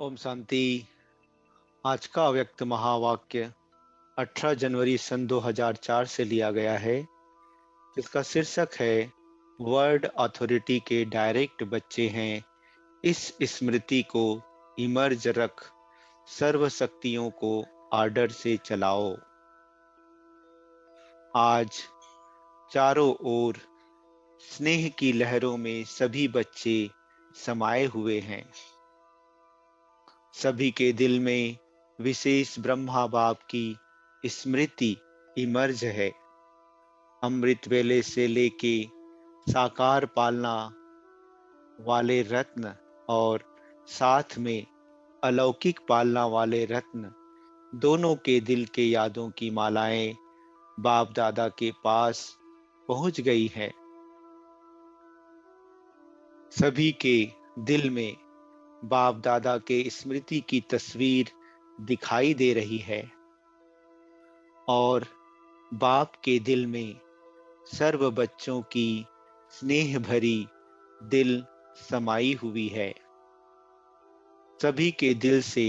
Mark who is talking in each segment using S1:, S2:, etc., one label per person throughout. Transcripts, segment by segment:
S1: ओम शांति। आज का अव्यक्त महावाक्य 18 जनवरी सन 2004 से लिया गया है। इसका शीर्षक है वर्ड अथॉरिटी के डायरेक्ट बच्चे हैं, इस स्मृति को इमर्ज रख, सर्व शक्तियों को आर्डर से चलाओ। आज चारों ओर स्नेह की लहरों में सभी बच्चे समाये हुए हैं। सभी के दिल में विशेष ब्रह्मा बाप की स्मृति इमर्ज है। अमृत वेले से लेके साकार पालना वाले रत्न और साथ में अलौकिक पालना वाले रत्न, दोनों के दिल के यादों की मालाएं बाप दादा के पास पहुंच गई है। सभी के दिल में बाप दादा के स्मृति की तस्वीर दिखाई दे रही है और बाप के दिल में सर्व बच्चों की स्नेह भरी दिल समाई हुई है। सभी के दिल से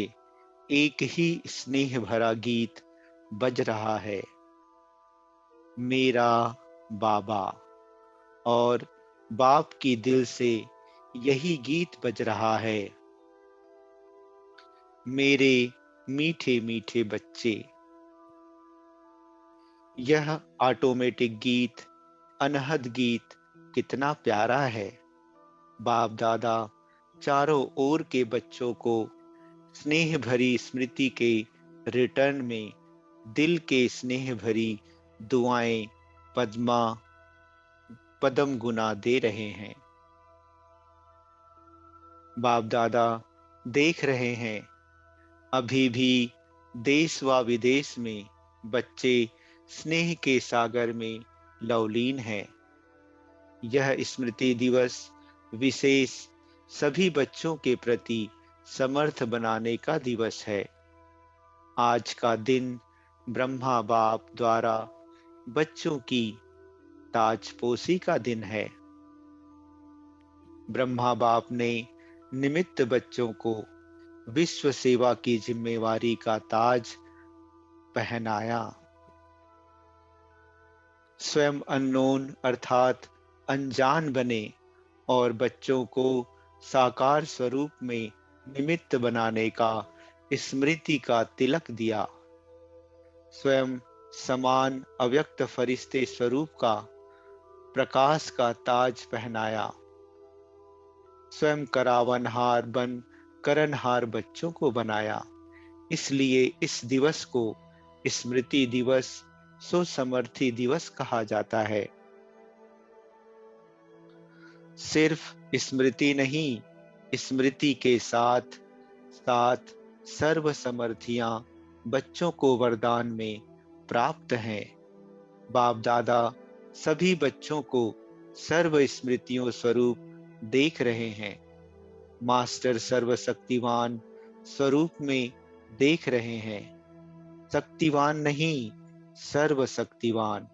S1: एक ही स्नेह भरा गीत बज रहा है, मेरा बाबा। और बाप की दिल से यही गीत बज रहा है, मेरे मीठे मीठे बच्चे। यह ऑटोमेटिक गीत, अनहद गीत कितना प्यारा है। बाप दादा चारों ओर के बच्चों को स्नेह भरी स्मृति के रिटर्न में दिल के स्नेह भरी दुआएं पदम गुना दे रहे हैं। बाप दादा देख रहे हैं, अभी भी देश व विदेश में बच्चे स्नेह के सागर में लवलीन हैं। यह स्मृति दिवस विशेष सभी बच्चों के प्रति समर्थ बनाने का दिवस है। आज का दिन ब्रह्मा बाप द्वारा बच्चों की ताजपोशी का दिन है। ब्रह्मा बाप ने निमित्त बच्चों को विश्व सेवा की जिम्मेवारी का ताज पहनाया। स्वयं अननोन अर्थात अनजान बने और बच्चों को साकार स्वरूप में निमित्त बनाने का स्मृति का तिलक दिया। स्वयं समान अव्यक्त फरिश्ते स्वरूप का प्रकाश का ताज पहनाया। स्वयं करावनहार बन करनहार बच्चों को बनाया। इसलिए इस दिवस को स्मृति दिवस, सुसमर्थी दिवस कहा जाता है। सिर्फ स्मृति नहीं, स्मृति के साथ साथ सर्व समर्थियां बच्चों को वरदान में प्राप्त हैं। बाप दादा सभी बच्चों को सर्व स्मृतियों स्वरूप देख रहे हैं। मास्टर सर्वशक्तिवान स्वरूप में देख रहे हैं। शक्तिवान नहीं, सर्वशक्तिवान।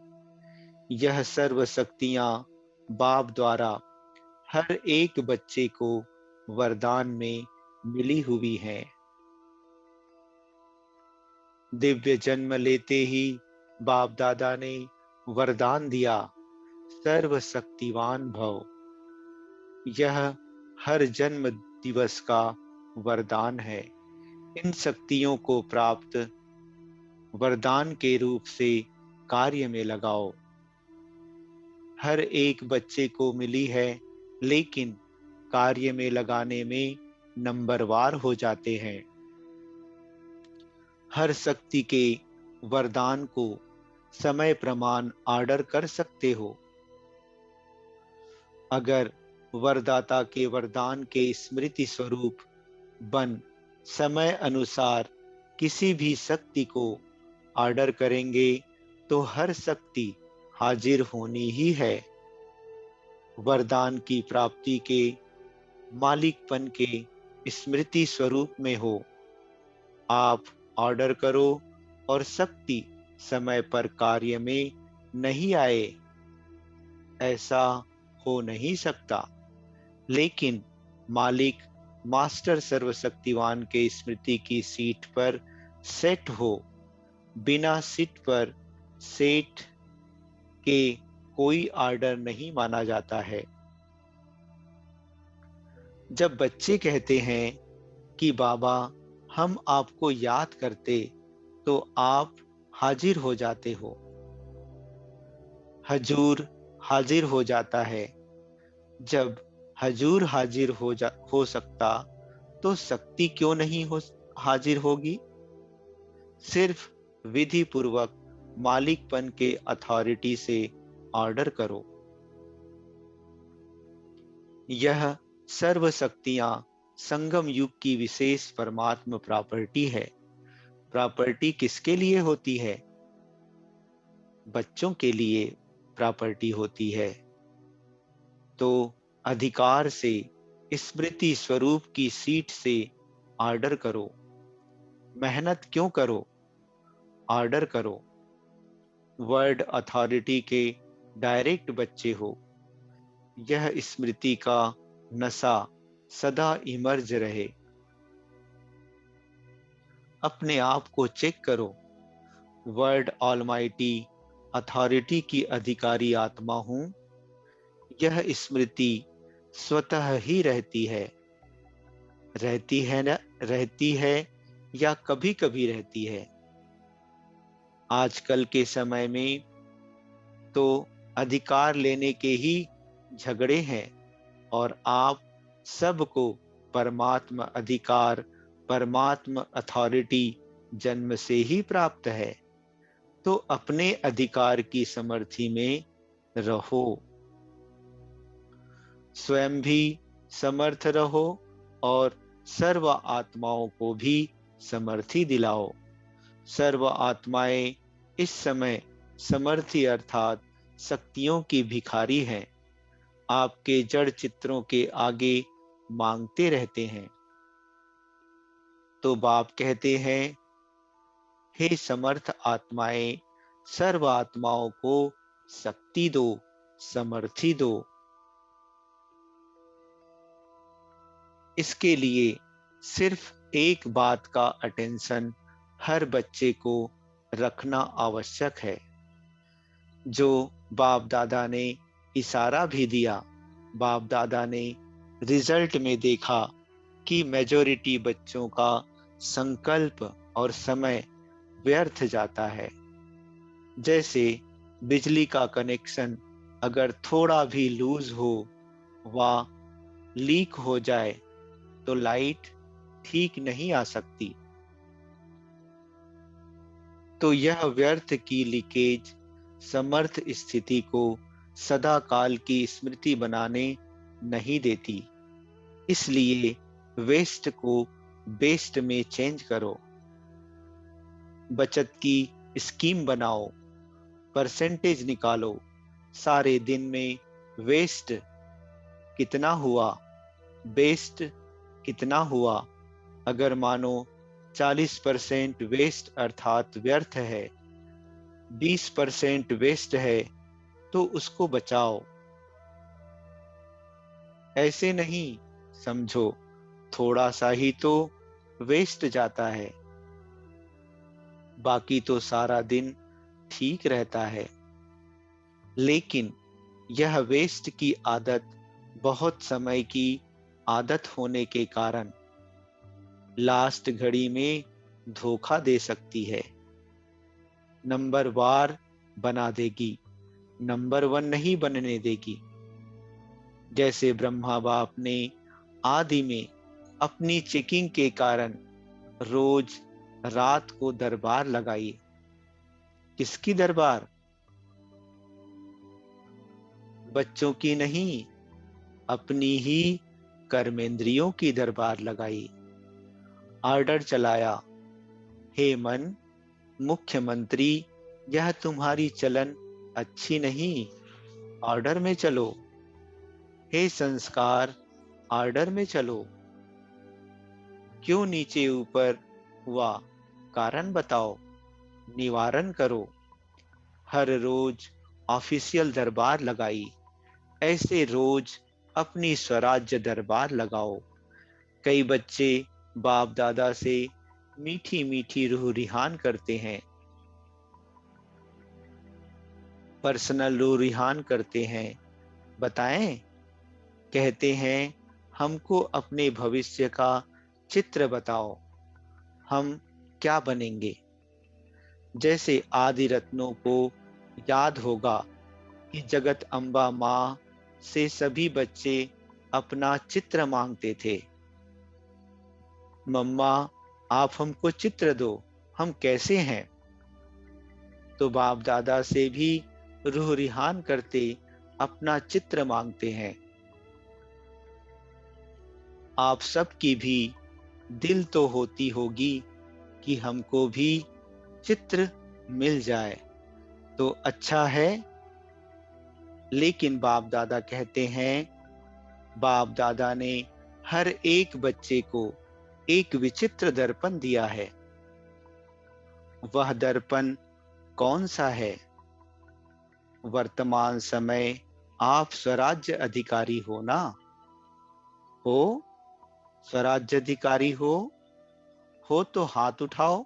S1: यह सर्व शक्तियां बाप द्वारा हर एक बच्चे को वरदान में मिली हुई हैं। दिव्य जन्म लेते ही बाप दादा ने वरदान दिया, सर्वशक्तिवान भव। यह हर जन्म दिवस का वरदान है। इन शक्तियों को प्राप्त वरदान के रूप से कार्य में लगाओ। हर एक बच्चे को मिली है, लेकिन कार्य में लगाने में नंबरवार हो जाते हैं। हर शक्ति के वरदान को समय प्रमाण ऑर्डर कर सकते हो। अगर वरदाता के वरदान के स्मृति स्वरूप बन समय अनुसार किसी भी शक्ति को ऑर्डर करेंगे तो हर शक्ति हाजिर होनी ही है। वरदान की प्राप्ति के मालिकपन के स्मृति स्वरूप में हो। आप ऑर्डर करो और शक्ति समय पर कार्य में नहीं आए, ऐसा हो नहीं सकता। लेकिन मालिक मास्टर सर्वशक्तिवान के स्मृति की सीट पर सेट हो। बिना सीट पर सेट के कोई ऑर्डर नहीं माना जाता है। जब बच्चे कहते हैं कि बाबा हम आपको याद करते, तो आप हाजिर हो जाते हो। हजूर हाजिर हो जाता है। जब हजूर हाजिर हो सकता, तो शक्ति क्यों नहीं हाजिर होगी? सिर्फ विधि पूर्वक मालिकपन के अथॉरिटी से ऑर्डर करो। यह सर्व शक्तियां संगम युग की विशेष परमात्म प्रॉपर्टी है। प्रॉपर्टी किसके लिए होती है? बच्चों के लिए प्रॉपर्टी होती है। तो अधिकार से स्मृति स्वरूप की सीट से ऑर्डर करो। मेहनत क्यों करो? ऑर्डर करो। वर्ड अथॉरिटी के डायरेक्ट बच्चे हो। यह स्मृति का नशा सदा इमर्ज रहे। अपने आप को चेक करो। वर्ड ऑलमाइटी अथॉरिटी की अधिकारी आत्मा हूं। यह स्मृति स्वतः ही रहती है। रहती है न रहती है या कभी कभी रहती है। आजकल के समय में तो अधिकार लेने के ही झगड़े हैं, और आप सबको परमात्मा अधिकार, परमात्मा अथॉरिटी जन्म से ही प्राप्त है। तो अपने अधिकार की समर्थी में रहो। स्वयं भी समर्थ रहो और सर्व आत्माओं को भी समर्थी दिलाओ। सर्व आत्माएं इस समय समर्थी अर्थात शक्तियों की भिखारी हैं। आपके जड़ चित्रों के आगे मांगते रहते हैं। तो बाप कहते हैं, हे समर्थ आत्माएं, सर्व आत्माओं को शक्ति दो, समर्थी दो। इसके लिए सिर्फ एक बात का अटेंशन हर बच्चे को रखना आवश्यक है, जो बाप दादा ने इशारा भी दिया। बाप दादा ने रिजल्ट में देखा कि मेजॉरिटी बच्चों का संकल्प और समय व्यर्थ जाता है। जैसे बिजली का कनेक्शन अगर थोड़ा भी लूज हो व लीक हो जाए तो लाइट ठीक नहीं आ सकती। तो यह व्यर्थ की लीकेज समर्थ स्थिति को सदा काल की स्मृति बनाने नहीं देती। इसलिए वेस्ट को बेस्ट में चेंज करो। बचत की स्कीम बनाओ, परसेंटेज निकालो। सारे दिन में वेस्ट कितना हुआ, बेस्ट कितना हुआ। अगर मानो 40% वेस्ट अर्थात व्यर्थ है, 20% वेस्ट है, तो उसको बचाओ। ऐसे नहीं समझो थोड़ा सा ही तो वेस्ट जाता है, बाकी तो सारा दिन ठीक रहता है। लेकिन यह वेस्ट की आदत बहुत समय की आदत होने के कारण लास्ट घड़ी में धोखा दे सकती है। नंबर वार बना देगी, नंबर वन नहीं बनने देगी। जैसे ब्रह्मा बाप ने आदि में अपनी चेकिंग के कारण रोज रात को दरबार लगाई। किसकी दरबार? बच्चों की नहीं, अपनी ही कर्मेंद्रियों की दरबार लगाई। ऑर्डर चलाया, हे मन, मुख्यमंत्री, यह तुम्हारी चलन अच्छी नहीं, ऑर्डर में चलो। हे संस्कार, ऑर्डर में चलो। क्यों नीचे ऊपर हुआ, कारण बताओ, निवारण करो। हर रोज ऑफिशियल दरबार लगाई, ऐसे रोज अपनी स्वराज्य दरबार लगाओ। कई बच्चे बाप दादा से मीठी मीठी रूह रिहान करते हैं, पर्सनल रूह रिहान करते हैं। बताएं, कहते हैं हमको अपने भविष्य का चित्र बताओ, हम क्या बनेंगे। जैसे आदि रत्नों को याद होगा कि जगत अम्बा माँ से सभी बच्चे अपना चित्र मांगते थे। मम्मा, आप हमको चित्र दो, हम कैसे हैं। तो बाप दादा से भी रूह रिहान करते अपना चित्र मांगते हैं। आप सबकी भी दिल तो होती होगी कि हमको भी चित्र मिल जाए तो अच्छा है। लेकिन बाप दादा कहते हैं, बाप दादा ने हर एक बच्चे को एक विचित्र दर्पण दिया है। वह दर्पण कौन सा है? वर्तमान समय आप स्वराज्य अधिकारी हो ना? हो? स्वराज्य अधिकारी हो तो हाथ उठाओ।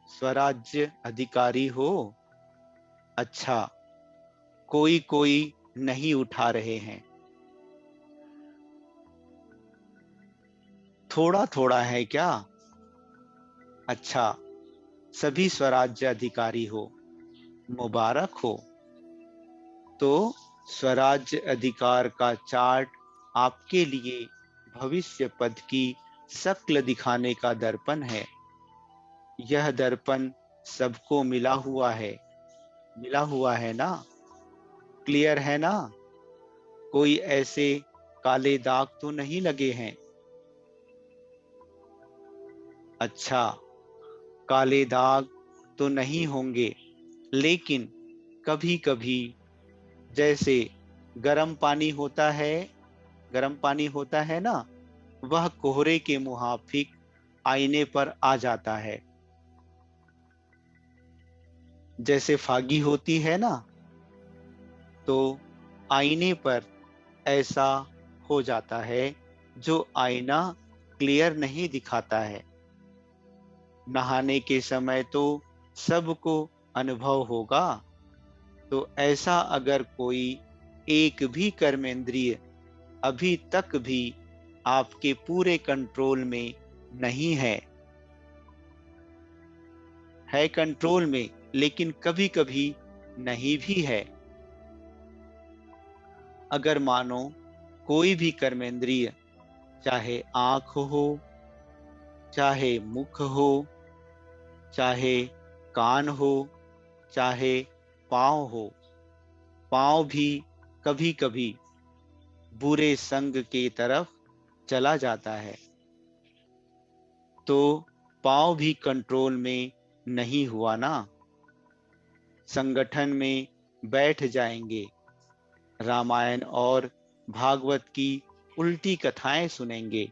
S1: स्वराज्य अधिकारी हो? अच्छा, कोई कोई नहीं उठा रहे हैं। थोड़ा थोड़ा है क्या? अच्छा, सभी स्वराज्य अधिकारी हो, मुबारक हो। तो स्वराज्य अधिकार का चार्ट आपके लिए भविष्य पद की शक्ल दिखाने का दर्पण है। यह दर्पण सबको मिला हुआ है ना? क्लियर है ना? कोई ऐसे काले दाग तो नहीं लगे हैं? अच्छा, काले दाग तो नहीं होंगे, लेकिन कभी कभी जैसे गर्म पानी होता है, गर्म पानी होता है ना, वह कोहरे के मुहाफिक आईने पर आ जाता है। जैसे फागी होती है ना, तो आईने पर ऐसा हो जाता है, जो आईना क्लियर नहीं दिखाता है। नहाने के समय तो सबको अनुभव होगा। तो ऐसा अगर कोई एक भी कर्मेंद्रिय अभी तक भी आपके पूरे कंट्रोल में नहीं है कंट्रोल में, लेकिन कभी कभी नहीं भी है। अगर मानो कोई भी कर्मेंद्रिय, चाहे आंख हो, चाहे मुख हो, चाहे कान हो, चाहे पाँव हो, पाँव भी कभी कभी बुरे संग की तरफ चला जाता है, तो पाँव भी कंट्रोल में नहीं हुआ ना। संगठन में बैठ जाएंगे, रामायण और भागवत की उल्टी कथाएं सुनेंगे,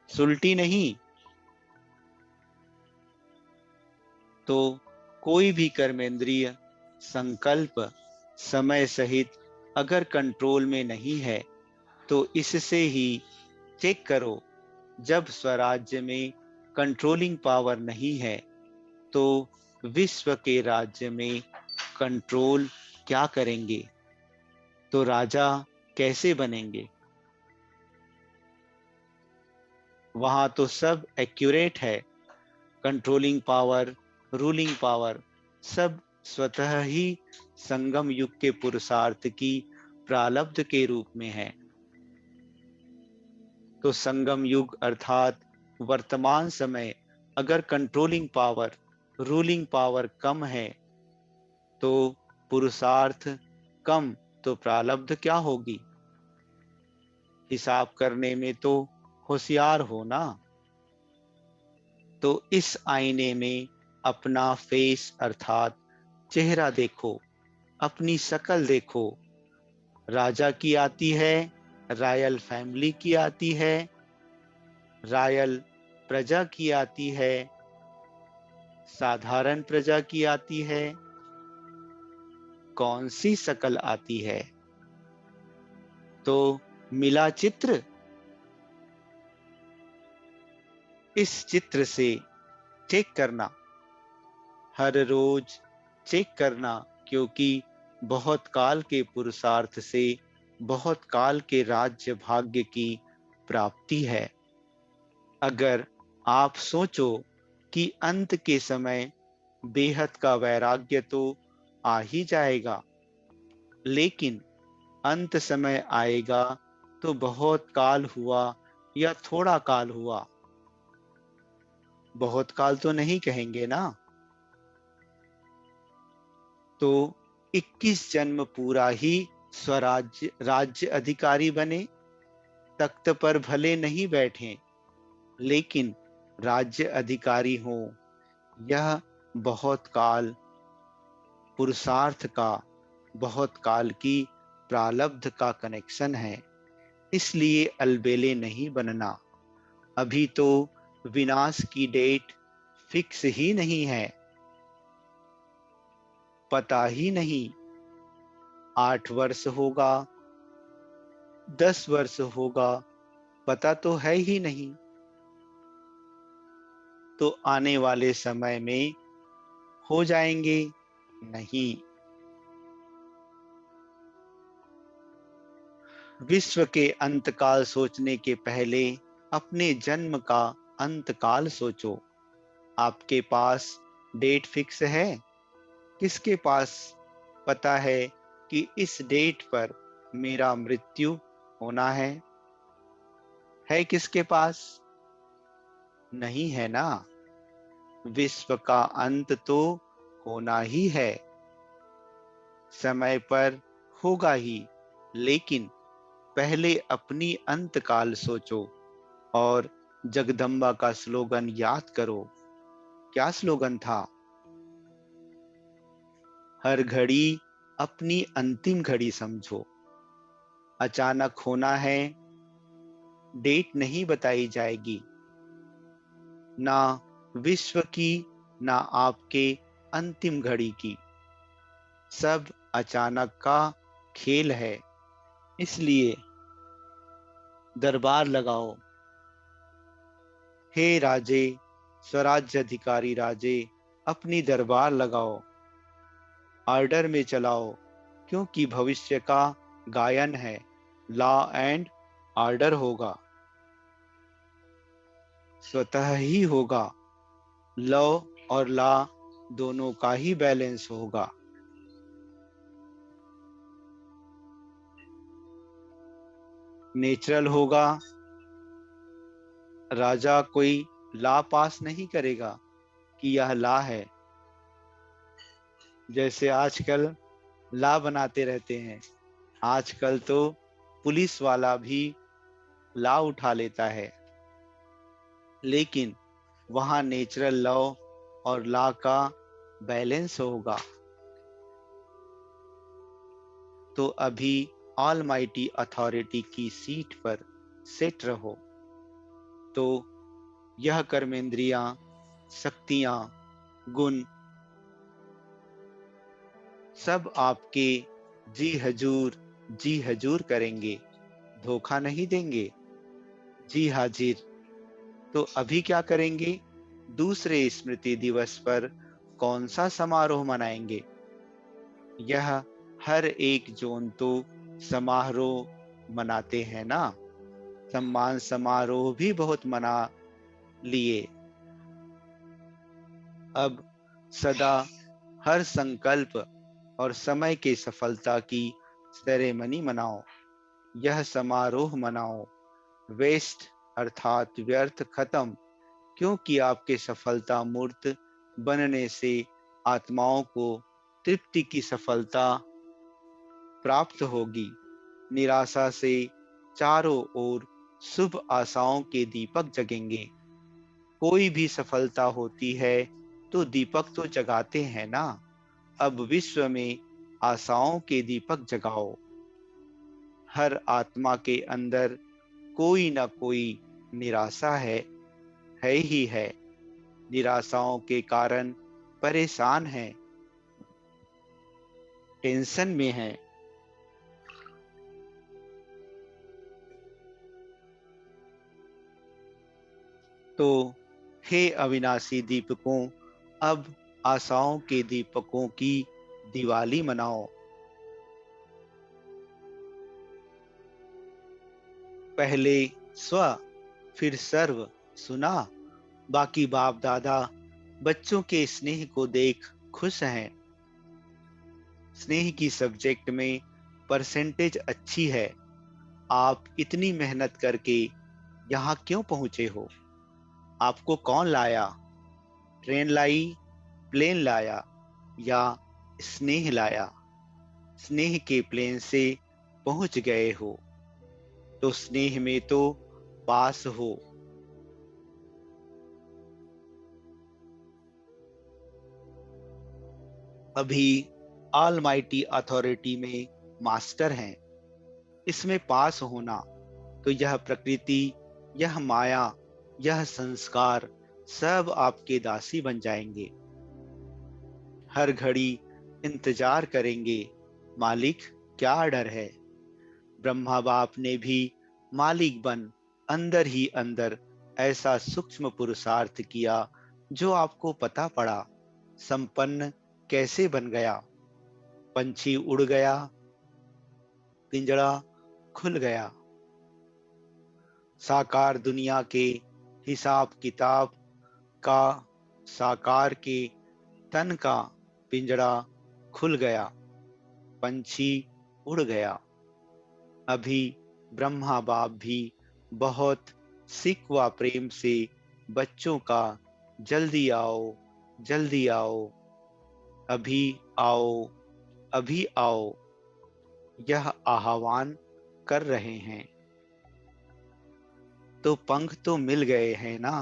S1: सुलटी नहीं। तो कोई भी कर्मेंद्रिय संकल्प समय सहित अगर कंट्रोल में नहीं है, तो इससे ही चेक करो। जब स्वराज्य में कंट्रोलिंग पावर नहीं है, तो विश्व के राज्य में कंट्रोल क्या करेंगे? तो राजा कैसे बनेंगे? वहां तो सब एक्यूरेट है। कंट्रोलिंग पावर, रूलिंग पावर, सब स्वतः ही संगम युग के पुरुषार्थ की प्रारब्ध के रूप में है। तो संगम युग अर्थात वर्तमान समय अगर कंट्रोलिंग पावर, रूलिंग पावर कम है, तो पुरुषार्थ कम, तो प्रारब्ध क्या होगी? हिसाब करने में तो होशियार हो ना। तो इस आईने में अपना फेस अर्थात चेहरा देखो, अपनी शक्ल देखो। राजा की आती है, रॉयल फैमिली की आती है, रॉयल प्रजा की आती है, साधारण प्रजा की आती है। कौन सी शक्ल आती है? तो मिला चित्र। इस चित्र से चेक करना, हर रोज चेक करना, क्योंकि बहुत काल के पुरुषार्थ से बहुत काल के राज्य भाग्य की प्राप्ति है। अगर आप सोचो कि अंत के समय बेहद का वैराग्य तो आ ही जाएगा, लेकिन अंत समय आएगा तो बहुत काल हुआ या थोड़ा काल हुआ, बहुत काल तो नहीं कहेंगे ना। तो 21 जन्म पूरा ही स्वराज्य राज्य अधिकारी बने, तख्त पर भले नहीं बैठे, लेकिन राज्य अधिकारी हो। यह बहुत काल पुरुषार्थ का, बहुत काल की प्रारब्ध का कनेक्शन है। इसलिए अलबेले नहीं बनना। अभी तो विनाश की डेट फिक्स ही नहीं है, पता ही नहीं 8 वर्ष होगा, 10 वर्ष होगा, पता तो है ही नहीं। तो आने वाले समय में हो जाएंगे नहीं। विश्व के अंतकाल सोचने के पहले अपने जन्म का अंतकाल सोचो। आपके पास डेट फिक्स है? किसके पास पता है कि इस डेट पर मेरा मृत्यु होना है? किसके पास? नहीं है ना। विश्व का अंत तो होना ही है, समय पर होगा ही, लेकिन पहले अपनी अंतकाल सोचो। और जगदम्बा का स्लोगन याद करो। क्या स्लोगन था? हर घड़ी अपनी अंतिम घड़ी समझो। अचानक होना है, डेट नहीं बताई जाएगी, ना विश्व की, ना आपके अंतिम घड़ी की। सब अचानक का खेल है। इसलिए दरबार लगाओ। हे राजे, स्वराज्य अधिकारी राजे, अपनी दरबार लगाओ, ऑर्डर में चलाओ, क्योंकि भविष्य का गायन है। लॉ एंड ऑर्डर होगा, स्वतः ही होगा। लॉ और लॉ दोनों का ही बैलेंस होगा। नेचुरल होगा। राजा कोई लॉ पास नहीं करेगा कि यह लॉ है। जैसे आजकल लॉ बनाते रहते हैं, आजकल तो पुलिस वाला भी लॉ उठा लेता है, लेकिन वहां नेचुरल लॉ और लॉ का बैलेंस होगा। तो अभी ऑलमाइटी अथॉरिटी की सीट पर सेट रहो। तो यह कर्मेंद्रियां, शक्तियां, गुण सब आपके जी हजूर करेंगे, धोखा नहीं देंगे। जी हाजिर। तो अभी क्या करेंगे? दूसरे स्मृति दिवस पर कौन सा समारोह मनाएंगे? यह हर एक जोन तो समारोह मनाते हैं ना। सम्मान समारोह भी बहुत मना लिए। अब सदा हर संकल्प और समय के सफलता की सेरेमनी मनाओ। यह समारोह मनाओ। वेस्ट अर्थात व्यर्थ खत्म, क्योंकि आपके सफलता मूर्त बनने से आत्माओं को तृप्ति की सफलता प्राप्त होगी। निराशा से चारों ओर शुभ आशाओं के दीपक जगेंगे। कोई भी सफलता होती है तो दीपक तो जगाते हैं ना। अब विश्व में आशाओं के दीपक जगाओ। हर आत्मा के अंदर कोई ना कोई निराशा है ही है। निराशाओं के कारण परेशान है, टेंशन में है। तो हे अविनाशी दीपकों, अब आशाओं के दीपकों की दिवाली मनाओ। पहले स्व फिर सर्व सुना, बाकी बाप दादा बच्चों के स्नेह को देख खुश हैं। स्नेह की सब्जेक्ट में परसेंटेज अच्छी है। आप इतनी मेहनत करके यहाँ क्यों पहुंचे हो? आपको कौन लाया? ट्रेन लाई, प्लेन लाया या स्नेह लाया? स्नेह के प्लेन से पहुंच गए हो तो स्नेह में तो पास हो। अभी ऑलमाइटी अथॉरिटी में मास्टर हैं। इसमें पास होना तो यह प्रकृति, यह माया, यह संस्कार सब आपके दासी बन जाएंगे। हर घड़ी इंतजार करेंगे, मालिक क्या डर है। ब्रह्मा बाप ने भी मालिक बन अंदर ही अंदर ऐसा सूक्ष्म पुरुषार्थ किया जो आपको पता पड़ा। संपन्न कैसे बन गया? पंछी उड़ गया, पिंजड़ा खुल गया। साकार दुनिया के हिसाब किताब का साकार के तन का पिंजड़ा खुल गया, पंछी उड़ गया। अभी ब्रह्मा बाप भी बहुत सिकवा प्रेम से बच्चों का जल्दी आओ, जल्दी आओ, अभी आओ, अभी आओ, यह आह्वान कर रहे हैं। तो पंख तो मिल गए हैं ना?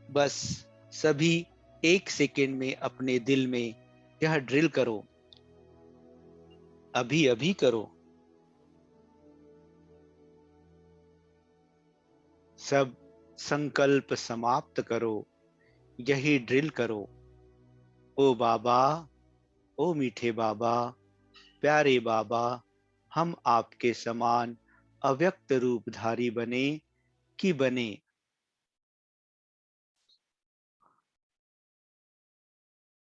S1: बस सभी एक सेकेंड में अपने दिल में यह ड्रिल करो, अभी अभी करो। सब संकल्प समाप्त करो, यही ड्रिल करो। ओ बाबा, ओ मीठे बाबा, प्यारे बाबा, हम आपके समान अव्यक्त रूपधारी बने कि बने।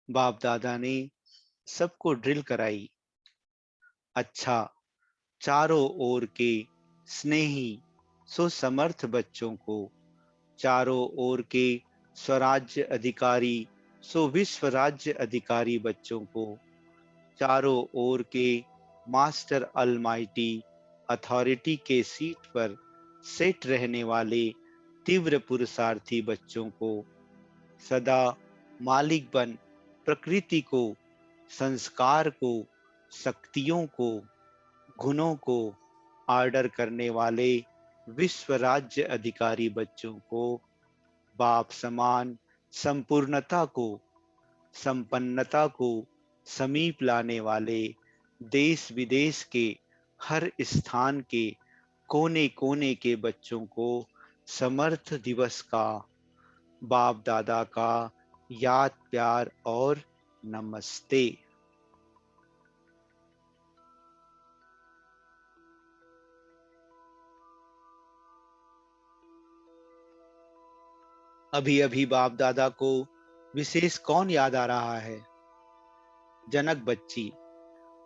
S1: बाप दादा ने सबको ड्रिल कराई। अच्छा, चारों ओर के स्नेही सुसमर्थ बच्चों को, चारों ओर के स्वराज्य अधिकारी सो विश्व राज्य अधिकारी बच्चों को, चारों ओर के मास्टर अलमाइटी अथॉरिटी के सीट पर सेट रहने वाले तीव्र पुरुषार्थी बच्चों को, सदा मालिक बन प्रकृति को, संस्कार को, शक्तियों को, गुणों को ऑर्डर करने वाले विश्व राज्य अधिकारी बच्चों को, बाप समान संपूर्णता को, संपन्नता को समीप लाने वाले देश विदेश के हर स्थान के कोने कोने के बच्चों को समर्थ दिवस का, बाप दादा का याद प्यार और नमस्ते। अभी अभी बाप दादा को विशेष कौन याद आ रहा है? जनक बच्ची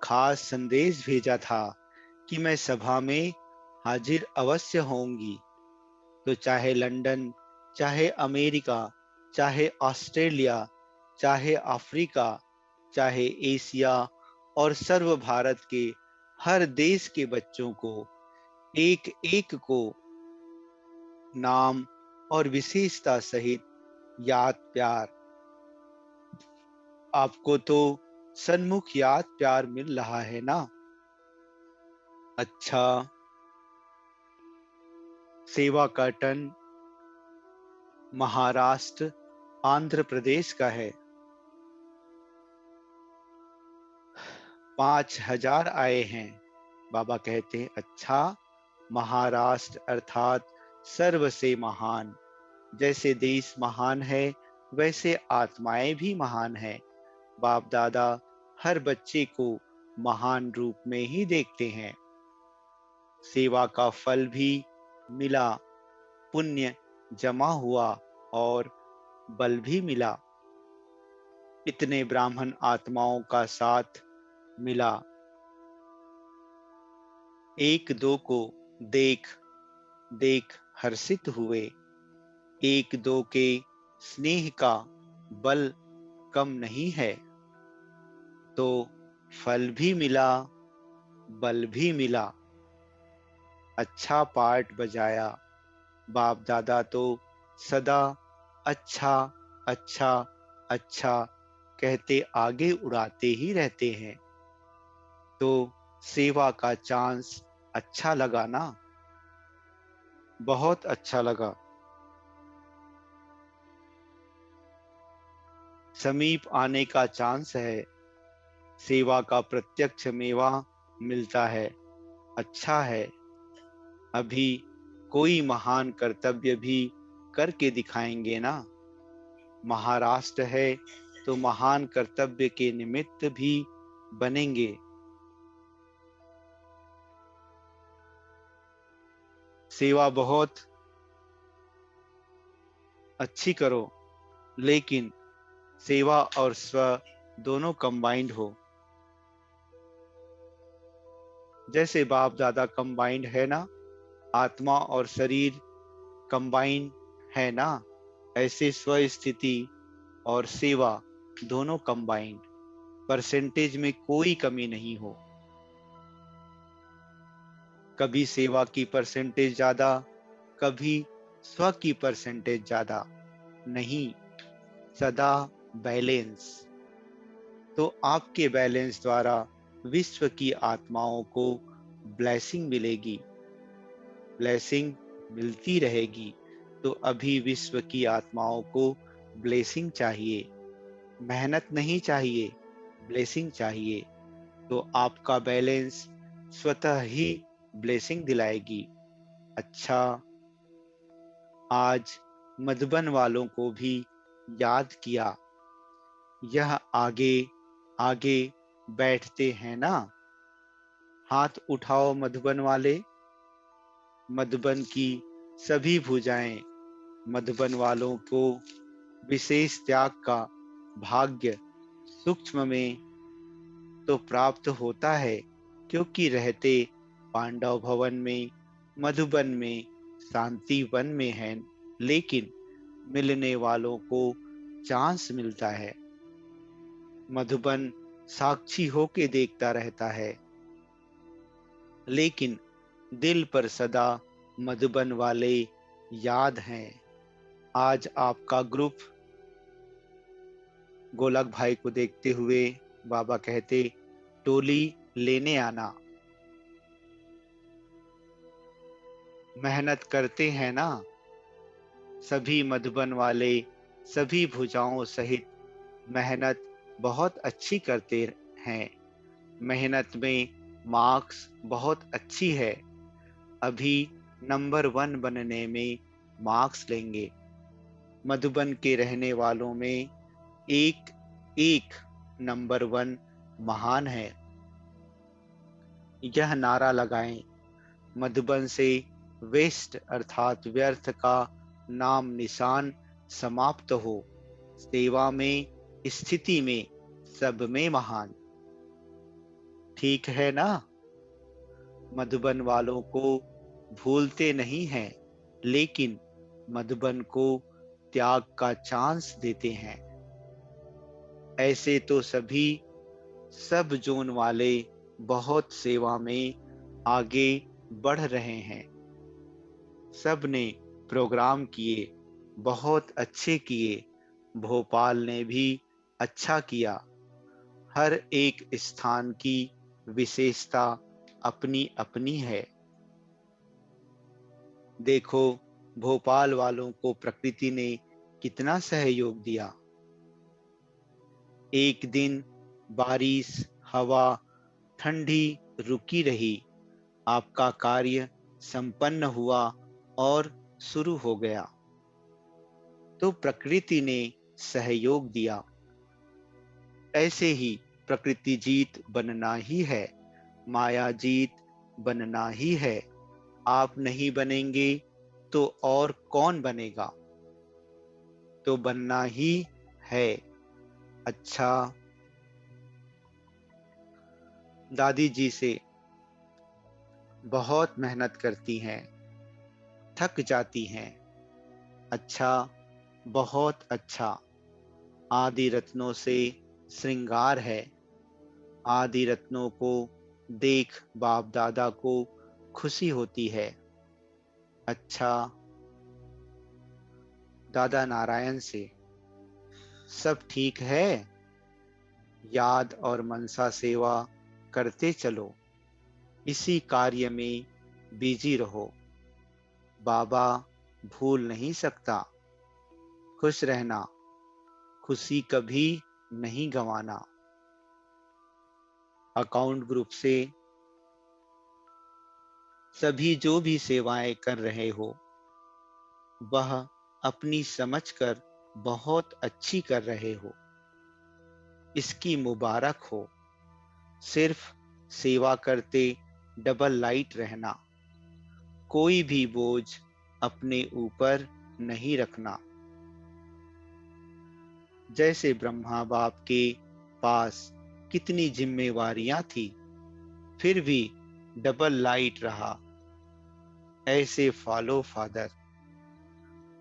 S1: खास संदेश भेजा था कि मैं सभा में हाजिर अवश्य होंगी। तो चाहे लंदन, चाहे अमेरिका, चाहे ऑस्ट्रेलिया, चाहे अफ्रीका, चाहे एशिया और सर्व भारत के हर देश के बच्चों को, एक एक को नाम और विशेषता सहित याद प्यार। आपको तो सन्मुख याद प्यार मिल रहा है ना? अच्छा, सेवा कर्टन महाराष्ट्र आंध्र प्रदेश का है। 5,000 आए हैं। बाबा कहते हैं, अच्छा, महाराष्ट्र अर्थात सर्व से महान। जैसे देश महान है वैसे आत्माएं भी महान है। बाप दादा हर बच्चे को महान रूप में ही देखते हैं। सेवा का फल भी मिला, पुण्य जमा हुआ और बल भी मिला। इतने ब्राह्मण आत्माओं का साथ मिला। एक दो को देख देख हर्षित हुए। एक दो के स्नेह का बल कम नहीं है, तो फल भी मिला, बल भी मिला। अच्छा पाठ बजाया। बाप दादा तो सदा अच्छा अच्छा अच्छा कहते आगे उड़ाते ही रहते हैं। तो सेवा का चांस अच्छा लगा ना? बहुत अच्छा लगा। समीप आने का चांस है। सेवा का प्रत्यक्ष मेवा मिलता है। अच्छा है। अभी कोई महान कर्तव्य भी करके दिखाएंगे ना। महाराष्ट्र है तो महान कर्तव्य के निमित्त भी बनेंगे। सेवा बहुत अच्छी करो, लेकिन सेवा और स्व दोनों कंबाइंड हो। जैसे बाप दादा कंबाइंड है ना, आत्मा और शरीर कंबाइंड है ना, ऐसे स्व स्थिति और सेवा दोनों कंबाइंड, परसेंटेज में कोई कमी नहीं हो। कभी सेवा की परसेंटेज ज्यादा, कभी स्व की परसेंटेज ज्यादा, नहीं, सदा बैलेंस। तो आपके बैलेंस द्वारा विश्व की आत्माओं को ब्लेसिंग मिलेगी, ब्लेसिंग मिलती रहेगी। तो अभी विश्व की आत्माओं को ब्लेसिंग चाहिए, मेहनत नहीं चाहिए, ब्लेसिंग चाहिए। तो आपका बैलेंस स्वतः ही ब्लेसिंग दिलाएगी। अच्छा, आज मधुबन वालों को भी याद किया। यह आगे आगे बैठते हैं ना। हाथ उठाओ मधुबन वाले। मधुबन की सभी भुजाएं मधुबन वालों को विशेष त्याग का भाग्य सूक्ष्म में तो प्राप्त होता है, क्योंकि रहते पांडव भवन में, मधुबन में, शांति वन में है। लेकिन मिलने वालों को चांस मिलता है। मधुबन साक्षी होके देखता रहता है, लेकिन दिल पर सदा मधुबन वाले याद हैं। आज आपका ग्रुप गोलक भाई को देखते हुए बाबा कहते, टोली लेने आना। मेहनत करते हैं ना सभी मधुबन वाले, सभी भुजाओं सहित मेहनत बहुत अच्छी करते हैं। मेहनत में मार्क्स बहुत अच्छी है। अभी नंबर 1 बनने में मार्क्स लेंगे। मधुबन के रहने वालों में एक एक नंबर 1 महान है। यह नारा लगाएं, मधुबन से वेस्ट अर्थात व्यर्थ का नाम निशान समाप्त हो। सेवा में, स्थिति में, सब में महान। ठीक है ना? मधुबन वालों को भूलते नहीं हैं, लेकिन मधुबन को त्याग का चांस देते हैं। ऐसे तो सभी सब जोन वाले बहुत सेवा में आगे बढ़ रहे हैं। सब ने प्रोग्राम किए, बहुत अच्छे किए। भोपाल ने भी अच्छा किया। हर एक स्थान की विशेषता अपनी अपनी है। देखो, भोपाल वालों को प्रकृति ने कितना सहयोग दिया। एक दिन बारिश, हवा, ठंडी रुकी रही, आपका कार्य संपन्न हुआ और शुरू हो गया। तो प्रकृति ने सहयोग दिया। ऐसे ही प्रकृति जीत बनना ही है। माया जीत बनना ही है। आप नहीं बनेंगे तो और कौन बनेगा? तो बनना ही है। अच्छा। दादी जी से बहुत मेहनत करती हैं, थक जाती हैं। अच्छा, बहुत अच्छा। आदि रत्नों से श्रृंगार है। आदि रत्नों को देख बाप दादा को खुशी होती है। अच्छा। दादा नारायण से सब ठीक है। याद और मनसा सेवा करते चलो। इसी कार्य में बिजी रहो। बाबा भूल नहीं सकता। खुश रहना, खुशी कभी नहीं गंवाना। अकाउंट ग्रुप से सभी जो भी सेवाएं कर रहे हो, वह अपनी समझकर बहुत अच्छी कर रहे हो। इसकी मुबारक हो। सिर्फ सेवा करते डबल लाइट रहना। कोई भी बोझ अपने ऊपर नहीं रखना। जैसे ब्रह्मा बाप के पास कितनी जिम्मेवारियां थी, फिर भी डबल लाइट रहा। ऐसे फॉलो फादर।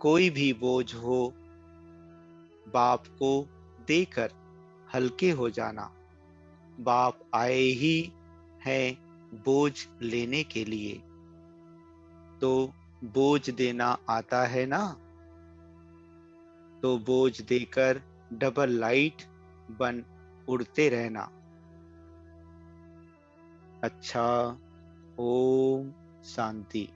S1: कोई भी बोझ हो, बाप को देकर हल्के हो जाना। बाप आए ही हैं बोझ लेने के लिए, तो बोझ देना आता है ना। तो बोझ देकर डबल लाइट बन उड़ते रहना। अच्छा। ओम शांति।